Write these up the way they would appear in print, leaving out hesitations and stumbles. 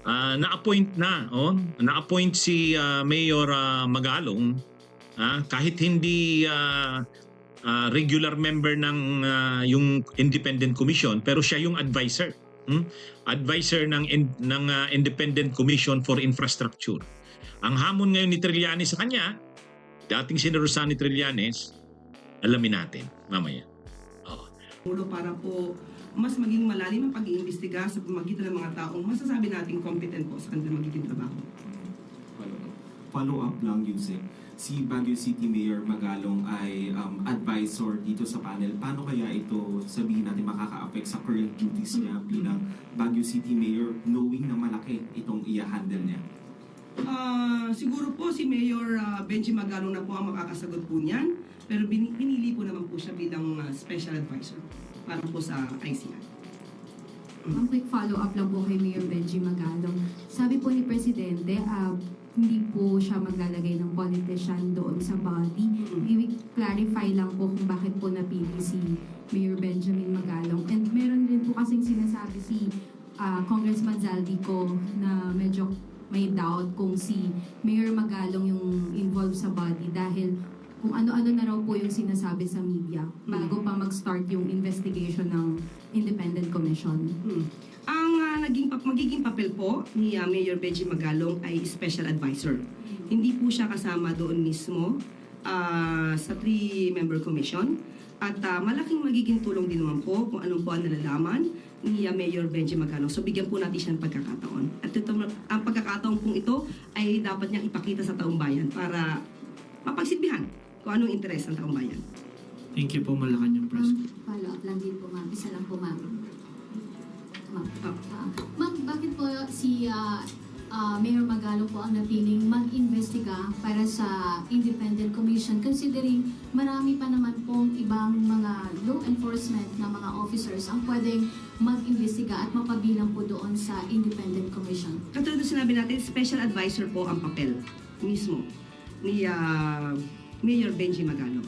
na-appoint si Mayor Magalong, kahit hindi regular member ng yung independent commission, pero siya yung advisor. Advisor ng Independent Commission for Infrastructure. Ang hamon ngayon ni Trillanes sa kanya, dating Senador Sonny Trillanes, alamin natin mamaya. Para po mas maging malalim ang pag-iimbestiga sa pamagitan ng mga taong masasabi nating competent po sa kanilang magiging trabaho. Follow up lang, Yusek. Si Baguio City Mayor Magalong ay advisor dito sa panel. Paano kaya ito, sabihin natin, makaka-affect sa current duties niya bilang Baguio City Mayor, knowing na malaki itong i-handle niya? Siguro po si Mayor Benji Magalong na po ang makakasagot po niyan, pero pinili po naman po siya bilang special advisor para po sa ICI. Ang quick follow-up lang po kay Mayor Benji Magalong. Sabi po ni Presidente, hindi po siya maglalagay ng politician doon sa body. I-clarify lang po kung bakit po napili si Mayor Benjamin Magalong. And meron rin po kasing sinasabi si Congressman Zaldico na medyo may doubt kung si Mayor Magalong yung involved sa body dahil kung ano-ano na raw po yung sinasabi sa media bago pa mag-start yung investigation ng Independent Commission. Ang magiging papel po ni Mayor Benji Magalong ay special advisor. Hindi po siya kasama doon mismo sa 3-member commission at malaking magiging tulong din naman po kung ano po ang nalalaman ni Mayor Benji Magalong. So bigyan po natin siya ng pagkakataon. At ang pagkakataon pong ito ay dapat niyang ipakita sa taong bayan para mapagsilbihan kung anong interes ng taong bayan. Thank you po, Malacanang Press. Follow up lang din po, ma'am. Isa lang po, ma'am. Ma'am, bakit po si Mayor Magalong po ang napiling mag-investiga para sa Independent Commission considering marami pa naman pong ibang mga law enforcement na mga officers ang pwedeng mag-investiga at mapabilang po doon sa Independent Commission? Katulad na sinabi natin, special advisor po ang papel mismo ni Mayor Benji Magalong.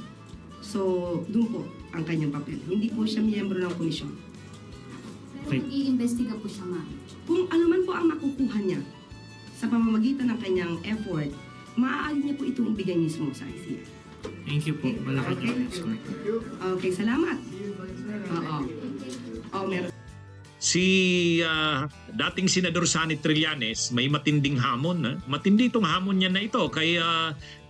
So, doon po ang kanyang papel. Hindi po siya miyembro ng komisyon. Pero mag-iimbestiga po siya, ma'am. Kung ano man po ang makukuha niya sa pamamagitan ng kanyang effort, maaari niya po itong ibigay mismo sa ICI. Thank you po, Malacanang Press. Okay, salamat. Meron. Si dating Senador Sonny Trillanes, may matinding hamon. Matindi itong hamon niya na ito kay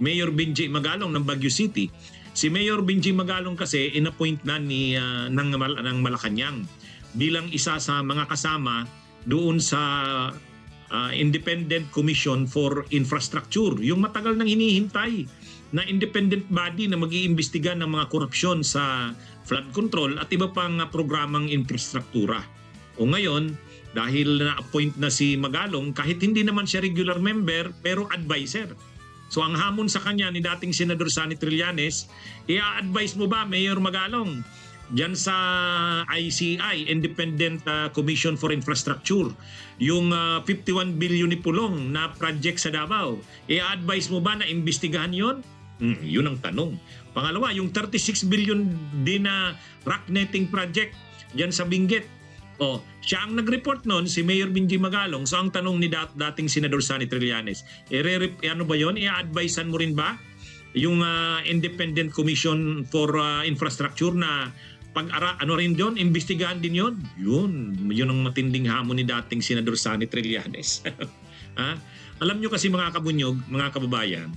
Mayor Benji Magalong ng Baguio City. Si Mayor Benji Magalong kasi inappoint na ng Malacanang bilang isa sa mga kasama doon sa Independent Commission for Infrastructure. Yung matagal nang hinihintay na independent body na mag-iimbestiga ng mga korupsyon sa flood control at iba pang programang infrastruktura. O ngayon, dahil na-appoint na si Magalong, kahit hindi naman siya regular member, pero advisor. So ang hamon sa kanya ni dating Senador Sonny Trillanes, i-advise mo ba, Mayor Magalong, diyan sa ICI, Independent Commission for Infrastructure, yung 51 billion ni Pulong na project sa Davao, i-advise mo ba na imbestigahan yon? Yun ang tanong. Pangalawa, yung 36 billion din na rock netting project diyan sa Benguet. Siya ang nag-report noon, si Mayor Benji Magalong. So ang tanong ni dating Senador Sonny Trillanes, ano ba yon? I-advisean mo rin ba yung Independent Commission for Infrastructure na rin doon, imbestigahan din yon? Yun ang matinding hamon ni dating Senador Sonny Trillanes. Alam nyo kasi mga kabunyog, mga kababayan,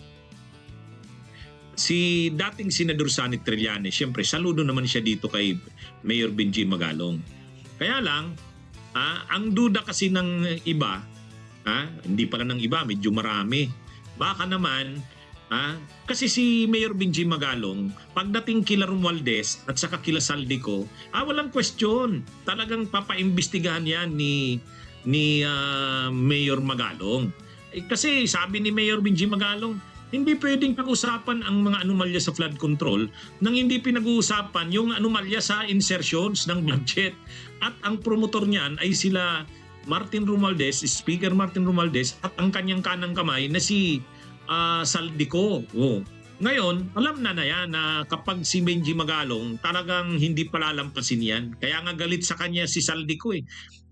si dating Senador Sonny Trillanes, siyempre saludo naman siya dito kay Mayor Benji Magalong. Kaya lang, ang duda kasi ng iba, hindi pala ng iba, medyo marami. Baka naman, kasi si Mayor Benji Magalong, pagdating kila Romualdez at saka kila Saldico, walang question. Talagang papaimbestigahan yan ni Mayor Magalong. Kasi sabi ni Mayor Benji Magalong, hindi pwedeng pag-usapan ang mga anomalya sa flood control nang hindi pinag-uusapan yung anomalya sa insertions ng budget. At ang promotor niyan ay sila Martin Romualdez, Speaker Martin Romualdez, at ang kanyang kanang kamay na si Saldico. Ngayon, alam na yan na kapag si Benji Magalong, talagang hindi palalampasin yan. Kaya nga galit sa kanya si Saldico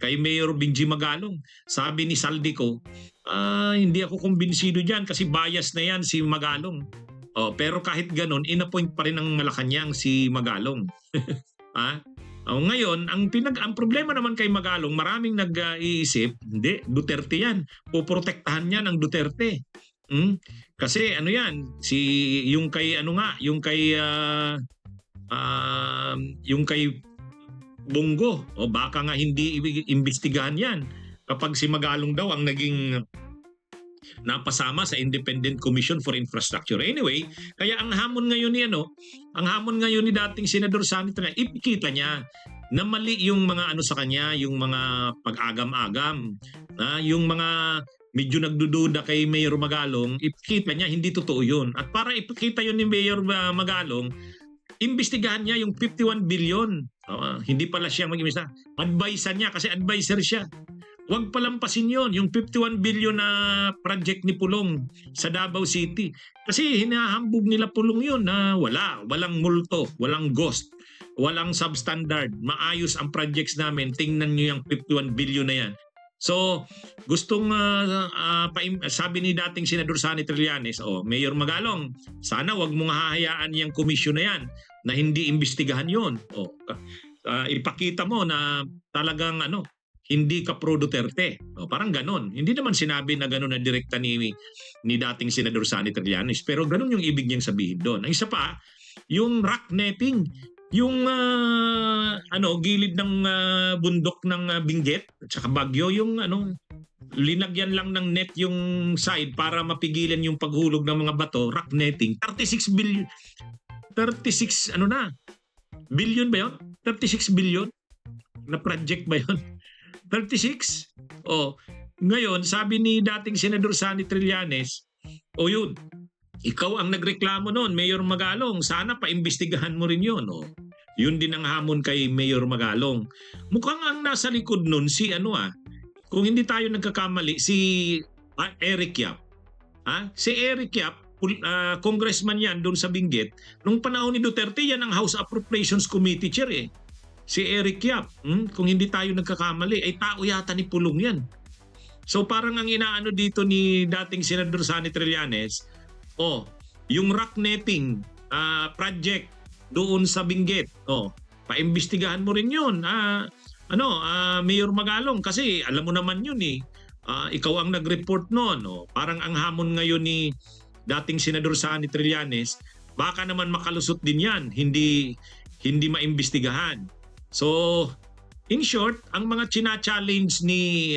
kay Mayor Benji Magalong. Sabi ni Saldico, hindi ako kumbinsido dyan kasi bias na yan si Magalong. Pero kahit ganun, inappoint pa rin ng Malacanang si Magalong. Ngayon, ang problema naman kay Magalong, maraming nag-iisip, hindi, Duterte yan. Poprotektahan niya ng Duterte. Kasi ano yan, yung kay Bongo, baka nga hindi imbestigahan yan kapag si Magalong daw ang naging napasama sa Independent Commission for Infrastructure. Anyway, kaya ang hamon ngayon ni dating Senador Sani Trillanes, ipikita niya na mali yung mga sa kanya, yung mga pag-agam-agam, yung mga medyo nagdududa kay Mayor Magalong, ipikita niya hindi totoo yun. At para ipikita yun ni Mayor Magalong, imbestigahan niya yung 51 billion. Hindi pala siya mag-imbestiga. Advisor niya kasi advisor siya. Huwag palampasin yun, yung 51 billion na project ni Pulong sa Davao City. Kasi hinahambog nila Pulong yun na walang multo, walang ghost, walang substandard. Maayos ang projects namin. Tingnan nyo yung 51 billion na yan. So, gustong sabi ni dating Senador Sani Trillanes, Mayor Magalong, sana wag mong hahayaan yung komisyon na yan na hindi imbestigahan yun. Ipakita mo na talagang hindi ka pro Duterte. Parang ganon. Hindi naman sinabi na ganon na direkta ni dating Senador Sani Trillanes, pero ganon yung ibig niyang sabihin doon. Ang isa pa, yung rock netting, yung gilid ng bundok ng Benguet at saka Baguio, yung linagyan lang ng net yung side para mapigilan yung paghulog ng mga bato, rock netting, 36 billion billion ba yun? 36 billion na project ba yun? 36? Ngayon, sabi ni dating Senador Sani Trillanes, yun, ikaw ang nagreklamo noon, Mayor Magalong, sana paimbestigahan mo rin yun. Yun din ang hamon kay Mayor Magalong. Mukhang ang nasa likod noon kung hindi tayo nagkakamali, si Eric Yap. Si Eric Yap, congressman yan doon sa Benguet. Nung panahon ni Duterte, yan ang House Appropriations Committee chair Si Eric Yap, kung hindi tayo nagkakamali, ay tao yata ni Pulong yan. So parang ang inaano dito ni dating Senador Sani Trillanes, yung rock netting project doon sa Benguet, paimbestigahan mo rin yun. Mayor Magalong, kasi alam mo naman yun ikaw ang nag-report noon. Parang ang hamon ngayon ni dating Senador Sani Trillanes, baka naman makalusot din yan, hindi maimbestigahan. So, in short, ang mga china-challenge ni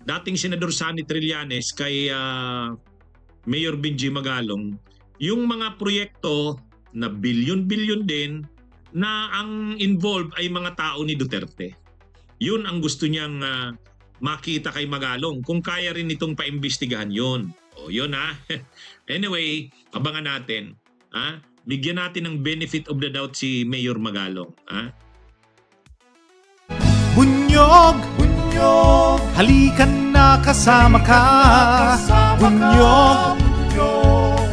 dating Senador Sani Trillanes kay Mayor Benji Magalong, yung mga proyekto na bilyon-bilyon din na ang involved ay mga tao ni Duterte. Yun ang gusto niyang makita kay Magalong. Kung kaya rin itong paimbestigahan yun. Yun Anyway, abangan natin. Bigyan natin ng benefit of the doubt si Mayor Magalong. Bunyog, bunyog, halikan na kasama ka. Bunyog,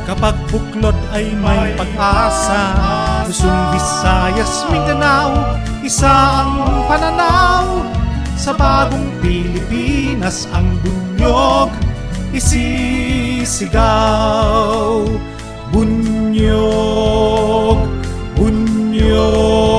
kapag buklod ay may pag-asa. Luzon, Visayas, Mindanao, isa ang pananaw. Sa bagong Pilipinas ang bunyog isisigaw. Bunyog, bunyog.